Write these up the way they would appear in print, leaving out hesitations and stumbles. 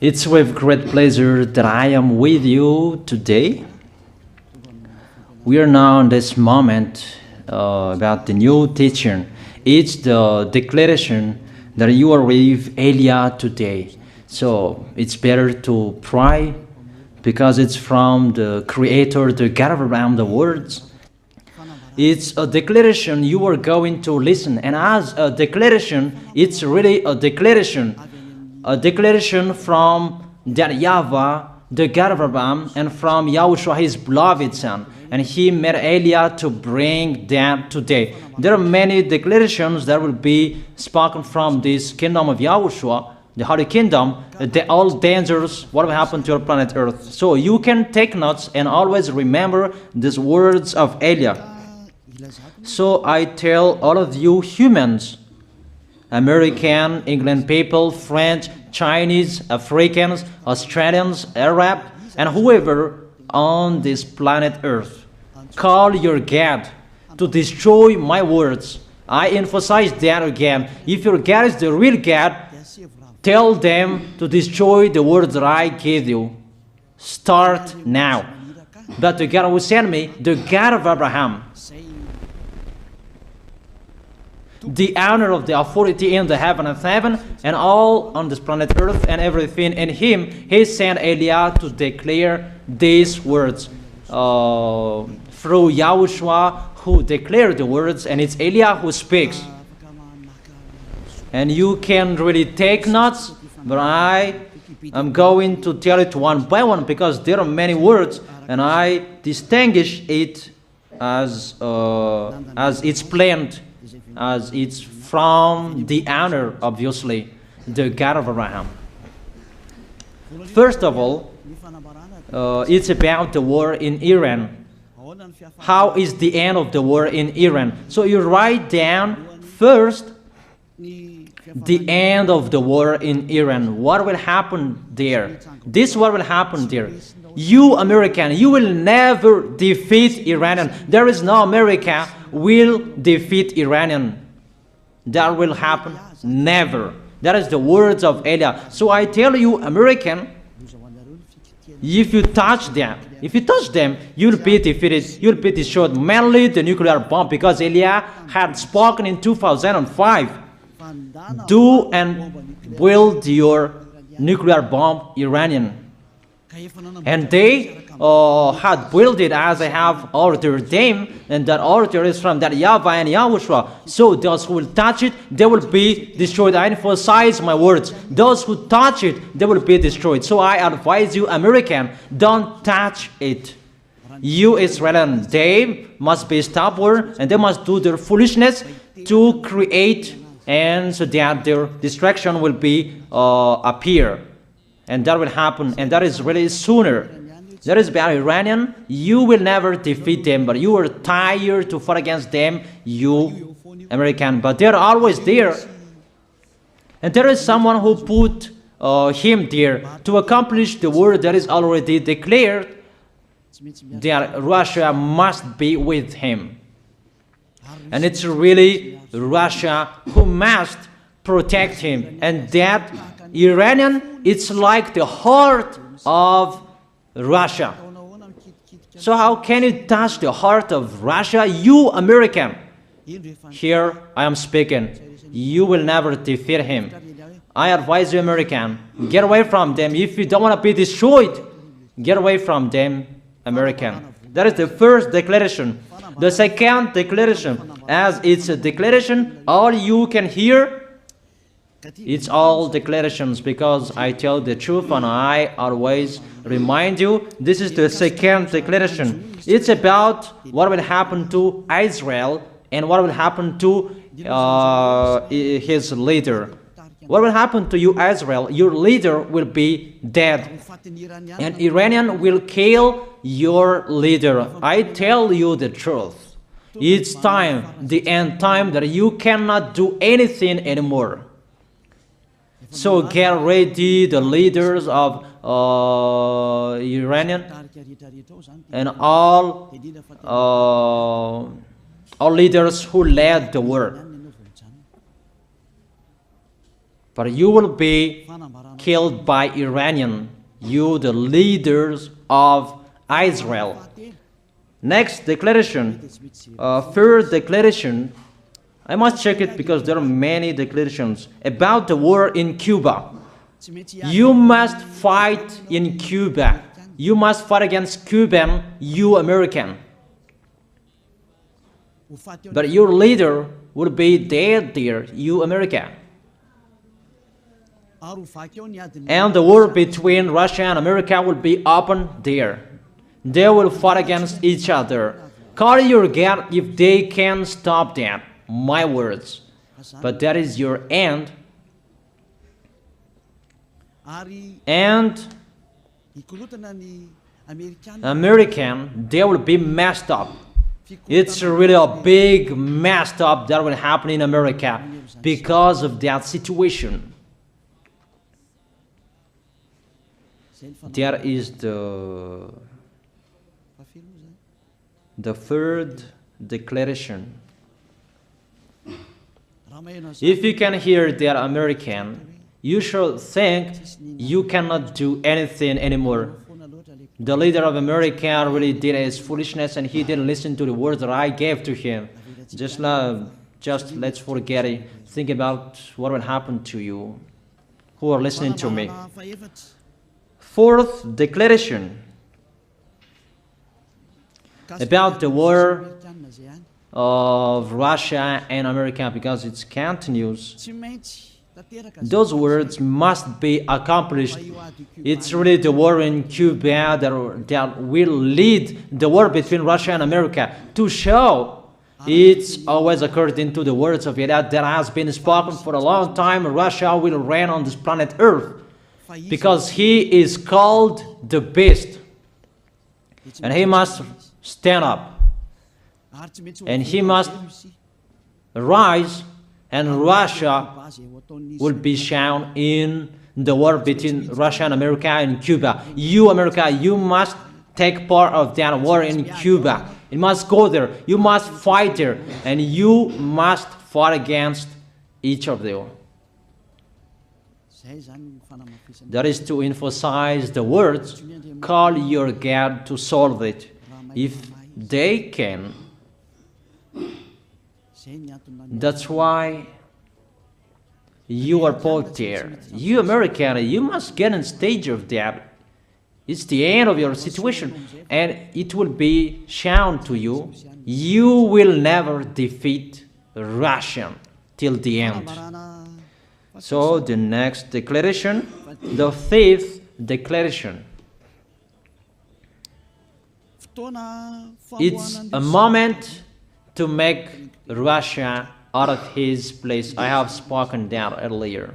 It's with great pleasure that I am with you today. We are now in this moment about the new teaching. It's the declaration that you are with Elia today. So it's better to pray because it's from the Creator, the God of around the words. It's a declaration you are going to listen, and as a declaration, it's really a declaration from that YAHVAH, the God of Abraham, and from YAHOSHUAH, his beloved son. And he made Elia to bring that today. There are many declarations that will be spoken from this kingdom of YAHOSHUAH, the Holy Kingdom, all dangers, what will happen to your planet Earth. So you can take notes and always remember these words of Elia. So I tell all of you humans, American, England people, French, Chinese, Africans, Australians, Arab, and whoever on this planet Earth, call your God to destroy my words. I emphasize that again. If your God is the real God, tell them to destroy the words that I give you. Start now. But the God who sent me, the God of Abraham, the honor of the authority in the heaven and heaven, and all on this planet Earth and everything in him, he sent Elia to declare these words through YAHOSHUAH, who declared the words, and it's Elia who speaks. And you can really take notes, but I am going to tell it one by one because there are many words, and I distinguish it as it's planned, as it's from the honor, obviously, the God of Abraham. First of all, it's about the war in Iran. How is the end of the war in Iran? So you write down first the end of the war in Iran. What will happen there? This what will happen there. You American, you will never defeat Iranian. There is no America will defeat Iranian. That will happen never. That is the words of Elia. So I tell you, American, if you touch them, you'll be defeated, you'll be destroyed. Mainly the nuclear bomb, because Elia had spoken in 2005. Do and build your nuclear bomb, Iranian. And they had built it as I have ordered them, and that order is from that YAHVAH and YAHOSHUAH. So those who will touch it, they will be destroyed. I emphasize my words. Those who touch it, they will be destroyed. So I advise you, American, don't touch it. You Israelians, they must be stubborn, and they must do their foolishness to create, and so that their destruction will be appear. And that will happen, and that is really sooner. That is about Iranian. You will never defeat them, but you are tired to fight against them, you American. But they're always there. And there is someone who put him there to accomplish the word that is already declared, that Russia must be with him. And it's really Russia who must protect him. And that Iranian, it's like the heart of Russia. So how can you touch the heart of Russia? You American, here I am speaking, you will never defeat him. I advise you, American, get away from them. If you don't want to be destroyed, get away from them, American. That is the first declaration. The second declaration, as it's a declaration, all you can hear, it's all declarations, because I tell the truth and I always remind you, this is the second declaration. It's about what will happen to Israel and what will happen to his leader. What will happen to you, Israel? Your leader will be dead, and Iranian will kill your leader. I tell you the truth. It's time, the end time, that you cannot do anything anymore. So get ready, the leaders of Iranian and all leaders who led the war. but you will be killed by Iranian, you the leaders of Israel. Next declaration, third declaration, I must check it because there are many declarations about the war in Cuba. You must fight in Cuba. You must fight against Cuban, you American. But your leader will be dead there, you America. And the war between Russia and America will be open there. They will fight against each other. Call your God if they can stop that. My words. But that is your end. And American, they will be messed up. It's really a big messed up that will happen in America because of that situation. That is the third declaration. If you can hear that American, you should think you cannot do anything anymore. The leader of America really did his foolishness and he didn't listen to the words that I gave to him. Just let's forget it. Think about what will happen to you who are listening to me. Fourth declaration about the war of Russia and America, because it continues. Those words must be accomplished. It's really the war in Cuba that will lead the war between Russia and America to show it's always according to the words of YAH that has been spoken for a long time. Russia will reign on this planet Earth because he is called the beast and he must stand up and he must rise, and Russia will be shown in the war between Russia and America and Cuba. You, America, you must take part of that war in Cuba. You must go there. You must fight there. And you must fight against each of them. That is to emphasize the words, call your God to solve it. If they can, that's why you are put there. You American, you must get on stage of that. It's the end of your situation and it will be shown to you. You will never defeat Russia till the end. So the next declaration, the fifth declaration. It's a moment to make Russia out of his place. I have spoken that earlier.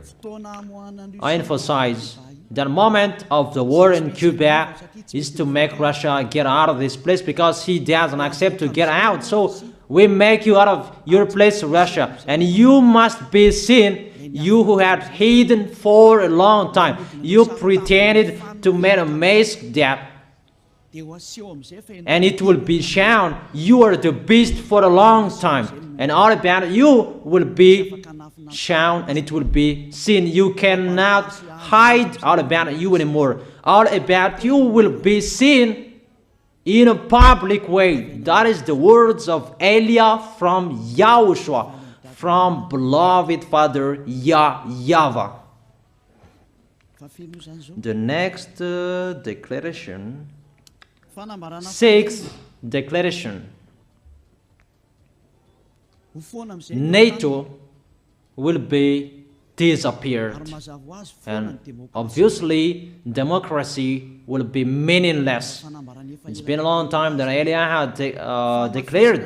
I emphasize the moment of the war in Cuba is to make Russia get out of this place because he doesn't accept to get out. So we make you out of your place, Russia, and you must be seen. You who had hidden for a long time, you pretended to make a mask that, and it will be shown you are the beast for a long time, and all about you will be shown and it will be seen. You cannot hide all about you anymore. All about you will be seen in a public way. That is the words of Elia from YAHOSHUAH, from beloved Father YAHVAH. The next declaration, sixth declaration. NATO will be disappeared, and obviously democracy will be meaningless. It's been a long time that Elia had declared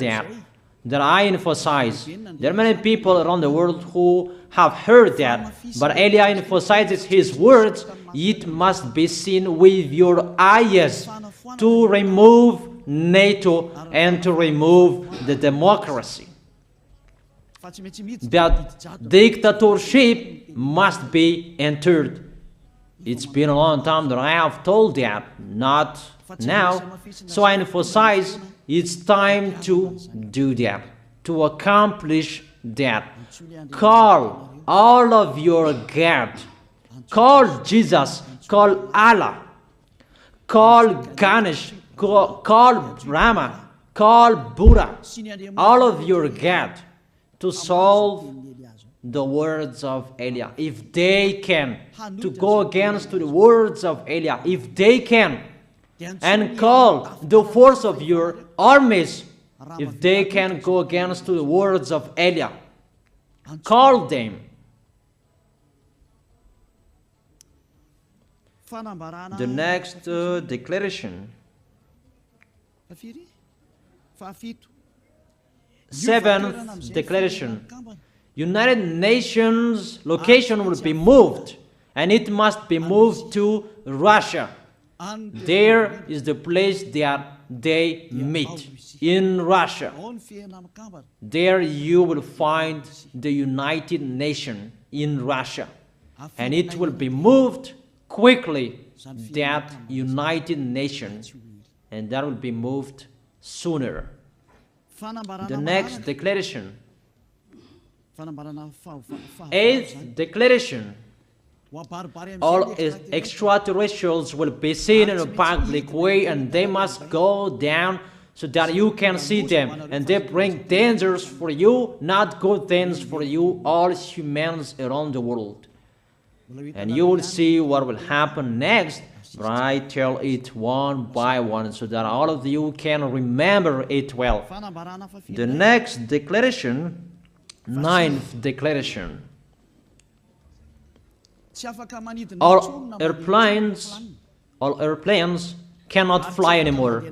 that I emphasize. There are many people around the world who have heard that, but Elia emphasizes his words. It must be seen with your eyes to remove NATO and to remove the democracy. That dictatorship must be entered. It's been a long time that I have told that, not now. So I emphasize it's time to do that, to accomplish that. Call all of your God. Call Jesus. Call Allah. Call Ganesh. Call Rama. Call Buddha. All of your God to solve the words of Elia. If they can, to go against the words of Elia, if they can, and call the force of your armies, if they can go against the words of Elia, call them. The next declaration. 7th declaration. United Nations location will be moved, and it must be moved to Russia. There is the place that they meet, in Russia. There you will find the United Nations in Russia, and it will be moved quickly, that United Nations, and that will be moved sooner. The next declaration. 8th declaration. All extraterrestrials will be seen in a public way, and they must go down so that you can see them, and they bring dangers for you, not good things for you, all humans around the world. And you will see what will happen next, but I tell it one by one so that all of you can remember it well. The next declaration, 9th declaration. All airplanes cannot fly anymore,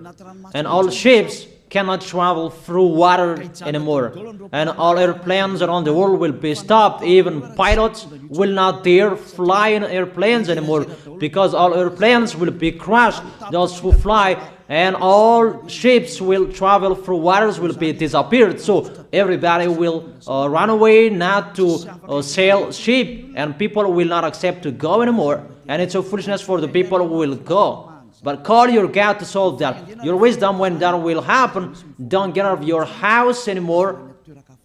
and all ships cannot travel through water anymore, and all airplanes around the world will be stopped. Even pilots will not dare fly in airplanes anymore, because all airplanes will be crushed, those who fly, and all ships will travel through waters will be disappeared. So everybody will run away not to sail ship, and people will not accept to go anymore, and it's a foolishness for the people who will go. But call your God to solve that. Your wisdom when that will happen. Don't get out of your house anymore,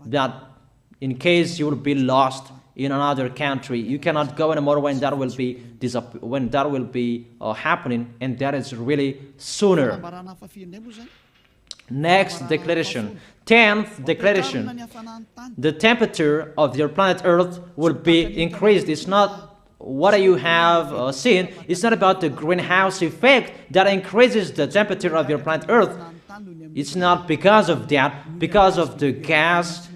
that in case you will be lost in another country. You cannot go anymore when that will be happening, and that is really sooner. Next declaration, 10th declaration. The temperature of your planet Earth will be increased. It's not what you have seen. It's not about the greenhouse effect that increases the temperature of your planet Earth. It's not because of that, because of the gas,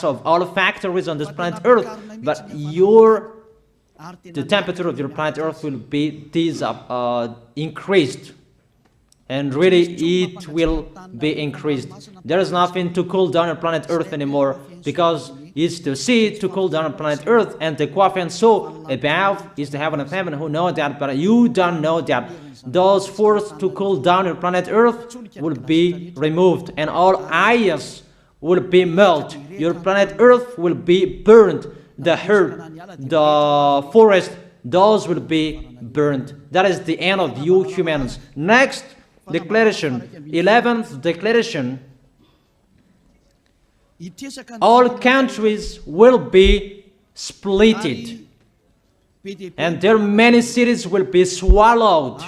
of all factories on this planet Earth. But the temperature of your planet Earth will be increased, and really it will be increased. There is nothing to cool down your planet Earth anymore, because it's the sea to cool down on planet Earth, and the Quaf and so above is the heaven of heaven who know that, but you don't know that. Those forces to cool down your planet Earth will be removed, and all ice will be melted. Your planet Earth will be burned. The earth, the forest, those will be burned. That is the end of you humans. Next declaration, 11th declaration. All countries will be splitted, and their many cities will be swallowed.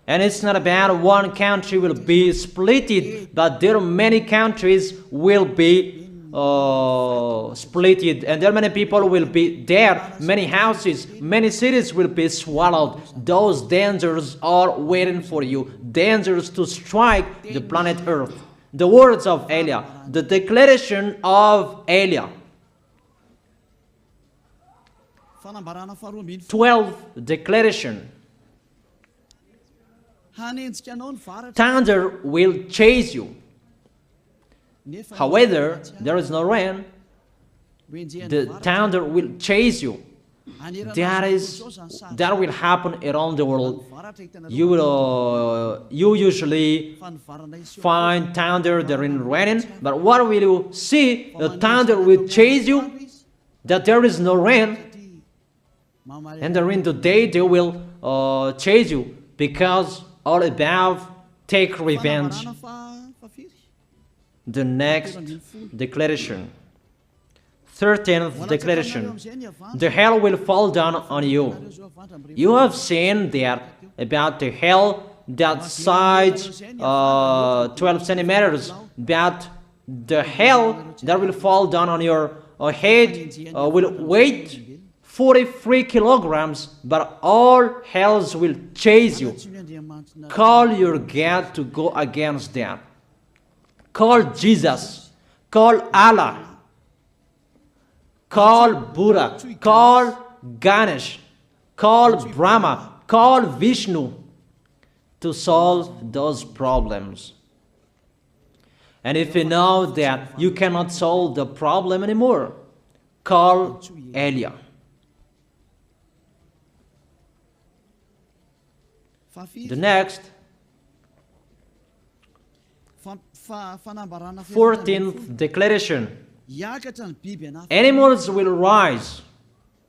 And it's not about one country will be splitted, but there are many countries will be splitted, and there many people will be there, many houses, many cities will be swallowed. Those dangers are waiting for you, dangers to strike the planet Earth. The words of Elia, the declaration of Elia. 12th declaration. Thunder will chase you. However, there is no rain. The thunder will chase you. That will happen around the world. You usually find thunder during raining, but what will you see? The thunder will chase you, that there is no rain, and during the day they will chase you, because all above take revenge. The next declaration. 13th declaration. The hell will fall down on you. You have seen that about the hell that size 12 centimeters, that the hell that will fall down on your head will weight 43 kilograms, but all hells will chase you. Call your God to go against that. Call Jesus. Call Allah. Call Buddha. Call Ganesh. Call Brahma. Call Vishnu to solve those problems. And if you know that you cannot solve the problem anymore, call Elia. The next, 14th declaration. Animals will rise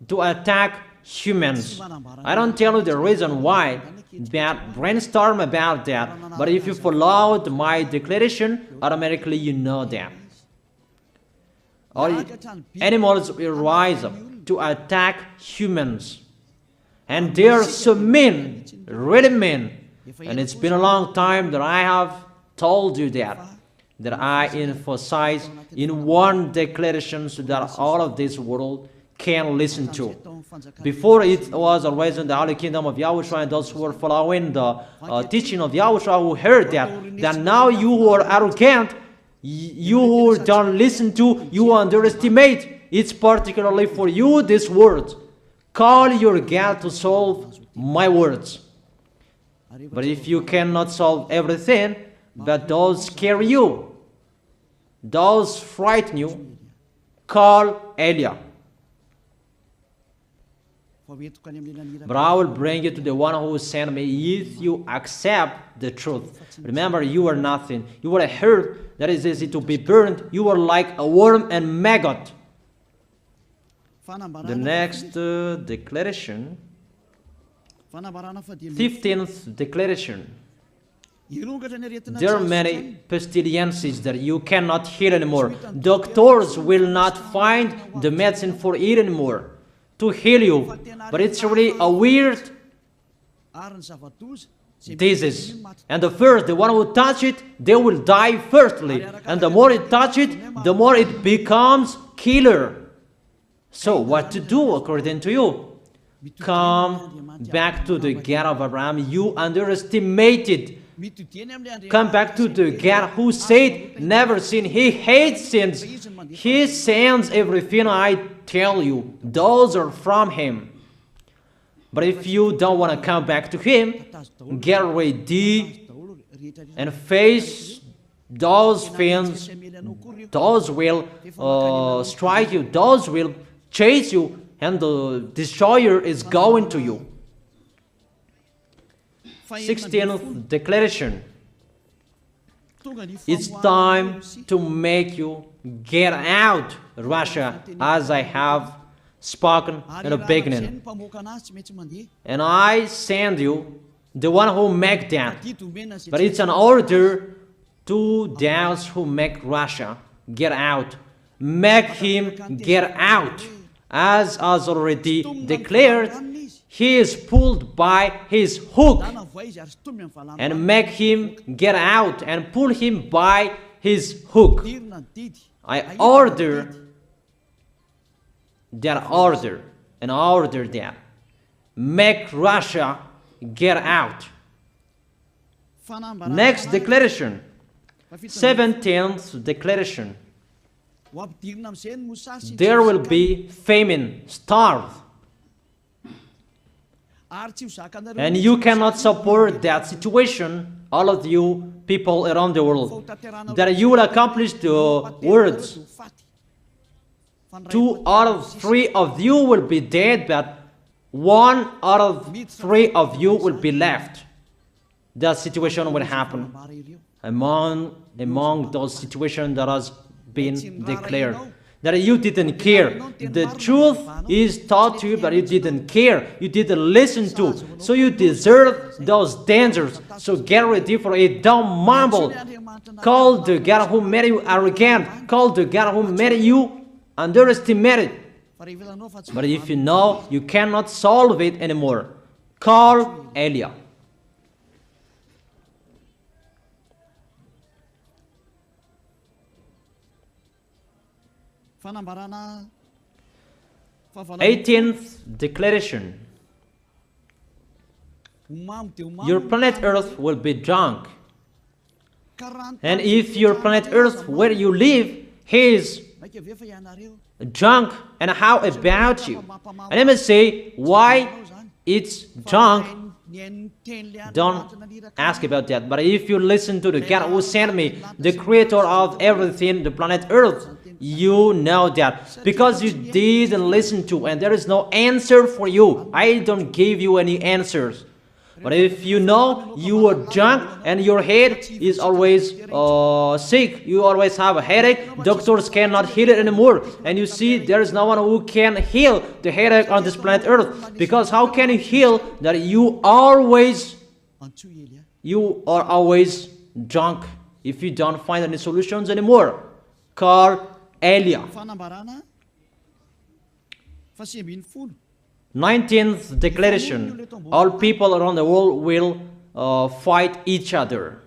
to attack humans. I don't tell you the reason why, but brainstorm about that. But if you followed my declaration, automatically you know that. All animals will rise up to attack humans. And they are so mean, really mean. And it's been a long time that I have told you that I emphasize in one declaration so that all of this world can listen to. Before it was always in the Holy Kingdom of Yahushua, and those who were following the teaching of Yahushua who heard that now you who are arrogant, you who don't listen to, you underestimate. It's particularly for you, these words. Call your God to solve my words. But if you cannot solve everything, but those scare you, those frighten you, call Elia. But I will bring you to the one who sent me if you accept the truth. Remember, you are nothing. You are a herb that is easy to be burned. You are like a worm and maggot. The next declaration, 15th declaration. There are many pestilences that you cannot heal anymore. Doctors will not find the medicine for it anymore to heal you. But it's really a weird disease. And the one who touch it, they will die firstly. And the more it touch it, the more it becomes killer. So what to do according to you? Come back to the God of Abraham. You underestimated. Come back to the God who said, never sin. He hates sins. He sends everything I tell you. Those are from him. But if you don't want to come back to him, get ready and face those things. Those will strike you. Those will chase you. And the destroyer is going to you. 16th declaration. It's time to make you get out Russia, as I have spoken in the beginning. And I send you the one who make that. But it's an order to those who make Russia get out. Make him get out. As already declared, he is pulled by his hook, and make him get out and pull him by his hook. I order that. Make Russia get out. Next declaration, 17th declaration. There will be famine, starve. And you cannot support that situation, all of you people around the world, that you will accomplish the words. 2 out of 3 of you will be dead, but 1 out of 3 of you will be left. That situation will happen among those situations that has been declared. that you didn't care. The truth is taught to you, but you didn't care. You didn't listen to. So you deserve those dangers. So get ready for it. Don't mumble. Call the God who made you arrogant. Call the God who made you underestimated. But if you know you cannot solve it anymore, call Eliah. Eighteenth declaration. Your planet Earth will be drunk. And if your planet Earth where you live is drunk, and how about you? And let me say why it's drunk. Don't ask about that. But if you listen to the God who sent me, the creator of everything, the planet Earth, you know that. Because you didn't listen to, and there is no answer for you. I don't give you any answers. But if you know you are drunk and your head is always sick, you always have a headache, doctors cannot heal it anymore. And you see there is no one who can heal the headache on this planet Earth. Because how can you heal that you are always drunk if you don't find any solutions anymore? Call Eliah. 19th declaration. All people around the world will fight each other.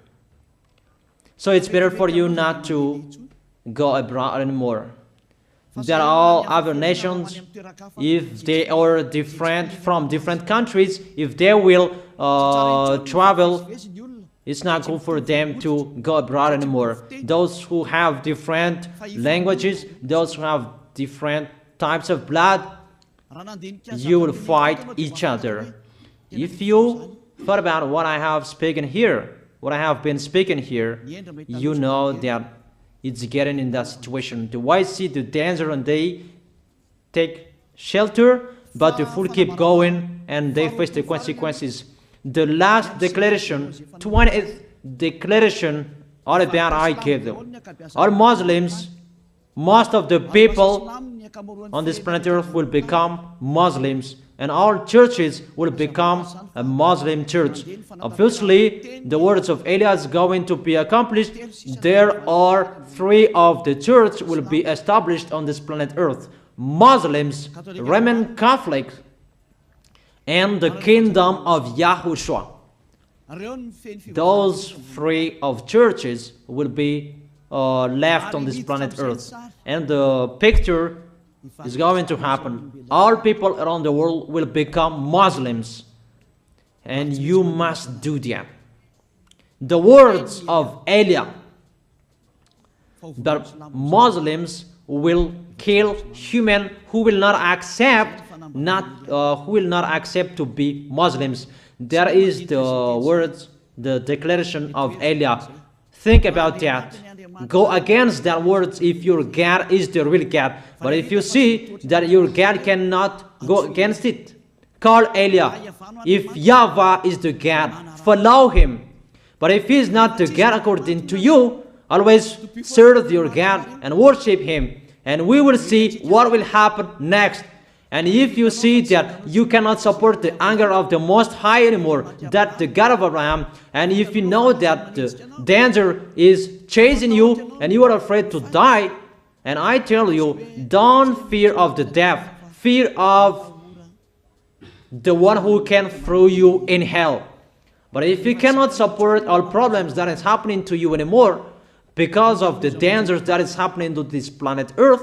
So it's better for you not to go abroad anymore. There are all other nations, if they are different from different countries, if they will travel, it's not good for them to go abroad anymore. Those who have different languages, those who have different types of blood, you will fight each other. If you thought about what I have spoken here, what I have been speaking here, you know that it's getting in that situation. The wise see the danger and they take shelter, but the fool keep going and they face the consequences. The last declaration, 20th declaration, all about I gave them. All Muslims, most of the people on this planet Earth will become Muslims, and all churches will become a Muslim church. Obviously, the words of Eliah is going to be accomplished. There are 3 of the church will be established on this planet Earth: Muslims, Roman Catholics, and the kingdom of YAHOSHUAH. Those 3 of churches will be left on this planet Earth, and the picture is going to happen. All people around the world will become Muslims, and you must do that. The words of Eliah, that Muslims will kill human who will not accept to be Muslims. That is the words, the declaration of Eliah. Think about that. Go against that words if your God is the real God. But if you see that your God cannot go against it, call Eliah. If YAHVAH is the God, follow him. But if he is not the God according to you, always serve your God and worship him. And we will see what will happen next. And if you see that you cannot support the anger of the Most High anymore, that the God of Abraham, and if you know that the danger is chasing you and you are afraid to die, and I tell you, don't fear of the death, fear of the one who can throw you in hell. But if you cannot support all problems that is happening to you anymore, because of the dangers that is happening to this planet Earth,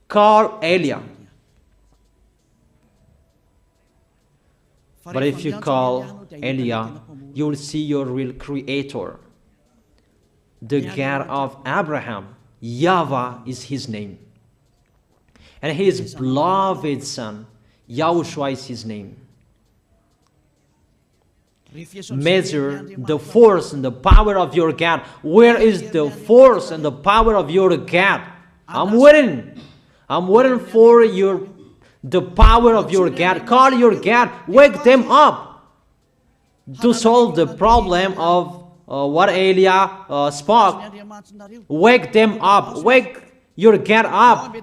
call Eliah. But if you call Eliah, you will see your real creator, the God of Abraham. YAHVAH is his name. And his beloved son, YAHOSHUAH is his name. Measure the force and the power of your God. Where is the force and the power of your God? I'm waiting. I'm waiting for the power of your God. Call your God. Wake them up to solve the problem of what Eliah spoke. Wake them up. Wake You get up,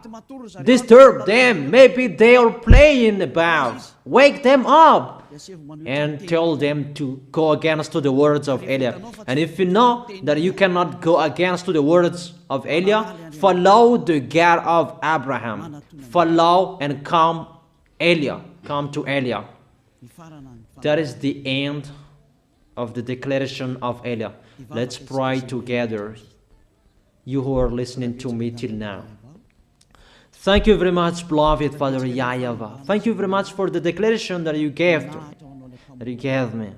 disturb them. Maybe they are playing about. Wake them up and tell them to go against to the words of Eliah. And if you know that you cannot go against to the words of Eliah, follow the God of Abraham. Follow and come Eliah. Come to Eliah. That is the end of the declaration of Eliah. Let's pray together. You who are listening to me till now. Thank you very much, beloved Father YAHVAH. Thank you very much for the declaration that you gave to me, that you gave me.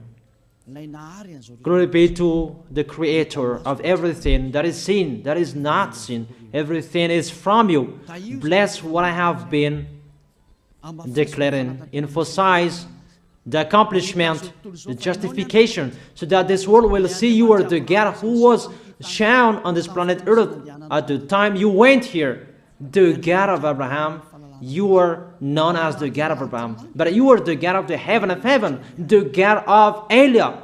Glory be to the Creator of everything that is seen, that is not seen. Everything is from you. Bless what I have been declaring. Emphasize the accomplishment, the justification, so that this world will see you are the God who was shown on this planet Earth at the time you went here. The God of Abraham. You are known as the God of Abraham, but you are the God of the heaven of heaven, the God of Eliah.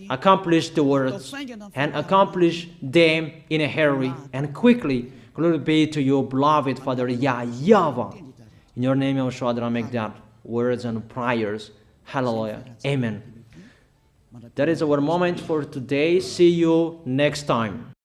Accomplish the words and accomplish them in a hurry and quickly. Glory be to you, beloved Father YAHVAH. In your name, YAHOSHUAH, I make that words and prayers. Hallelujah. Amen. That is our moment for today. See you next time.